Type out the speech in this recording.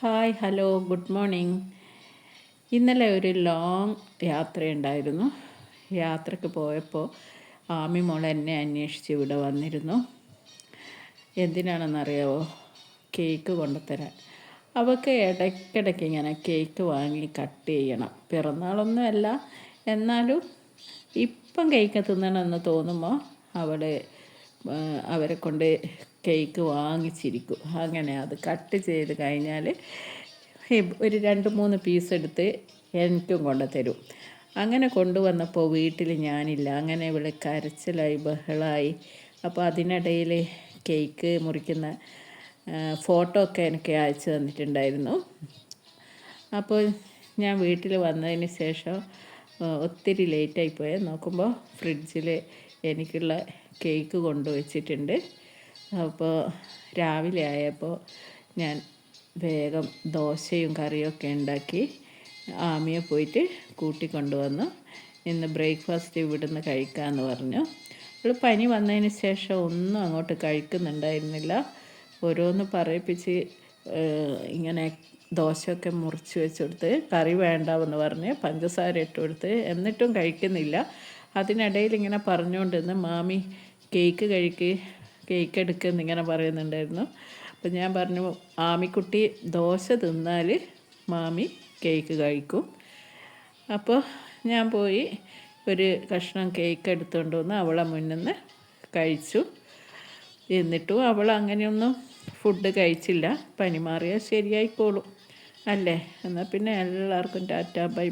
Hi hello good morning. ഇന്നലെ ഒരു long യാത്രയുണ്ടായിരുന്നു. യാത്രയ്ക്ക് പോയപ്പോൾ ആമി മോൾ എന്നെ അന്വേഷിച്ച് ഇവിടെ വന്നിരുന്നു. എന്തിനാണെന്നറിയാവോ? കേക്ക് കൊണ്ടുത്തരാൻ. അവൾക്ക് ഇടയ്ക്കിടയ്ക്ക് ഇങ്ങനെ കേക്ക് വാങ്ങി കട്ട് ചെയ്യണം. പിറന്നാളൊന്നുമല്ല, എന്നാലും ഇപ്പം കേക്ക് തിന്നണമെന്ന് തോന്നുമ്പോൾ അവരെ കൊണ്ട് കേക്ക് വാങ്ങിച്ചിരിക്കും. അങ്ങനെ അത് കട്ട് ചെയ്ത് കഴിഞ്ഞാൽ ഒരു 2-3 പീസ് എടുത്ത് എനിക്കും കൊണ്ട് തരും. അങ്ങനെ കൊണ്ടുവന്നപ്പോൾ വീട്ടിൽ ഞാനില്ല. അങ്ങനെ ഇവിടെ കരച്ചിലായി, ബഹളമായി. അപ്പോൾ അതിനിടയിൽ കേക്ക് മുറിക്കുന്ന ഫോട്ടോ ഒക്കെ എനിക്ക് അയച്ചു തന്നിട്ടുണ്ടായിരുന്നു. അപ്പോൾ ഞാൻ വീട്ടിൽ വന്നതിന് ശേഷം ഒത്തിരി ലേറ്റായിപ്പോയി. നോക്കുമ്പോൾ ഫ്രിഡ്ജിൽ എനിക്കുള്ള കേക്ക് കൊണ്ടുവച്ചിട്ടുണ്ട്. അപ്പോൾ രാവിലെ ആയപ്പോൾ ഞാൻ വേഗം ദോശയും കറിയൊക്കെ ഉണ്ടാക്കി ആമിയെ പോയിട്ട് കൂട്ടിക്കൊണ്ടുവന്നു. ഇന്ന് ബ്രേക്ക്ഫാസ്റ്റ് ഇവിടുന്ന് കഴിക്കാമെന്ന് പറഞ്ഞു. അവൾ പനി വന്നതിന് ശേഷം ഒന്നും അങ്ങോട്ട് കഴിക്കുന്നുണ്ടായിരുന്നില്ല. ഓരോന്ന് പറയിപ്പിച്ച് ഇങ്ങനെ ദോശയൊക്കെ മുറിച്ച് വെച്ചെടുത്ത് കറി വേണ്ടാവെന്ന് പറഞ്ഞ് പഞ്ചസാര ഇട്ട് കൊടുത്ത്, എന്നിട്ടും കഴിക്കുന്നില്ല. അതിനിടയിൽ ഇങ്ങനെ പറഞ്ഞുകൊണ്ടിരുന്ന് മാമി കേക്ക് കേക്ക് എടുക്കുന്നിങ്ങനെ പറയുന്നുണ്ടായിരുന്നു. അപ്പോൾ ഞാൻ പറഞ്ഞു, ആമിക്കുട്ടി ദോശ തിന്നാൽ മാമി കേക്ക് കഴിക്കും. അപ്പോൾ ഞാൻ പോയി ഒരു കഷ്ണം കേക്ക് എടുത്തുകൊണ്ട് വന്ന് അവളെ മുന്നിൽ നിന്ന് കഴിച്ചു. എന്നിട്ടും അവൾ അങ്ങനെയൊന്നും ഫുഡ് കഴിച്ചില്ല. പനി മാറിയാൽ ശരിയായിക്കോളും അല്ലേ? എന്നാൽ പിന്നെ എല്ലാവർക്കും ടാറ്റ ബൈ.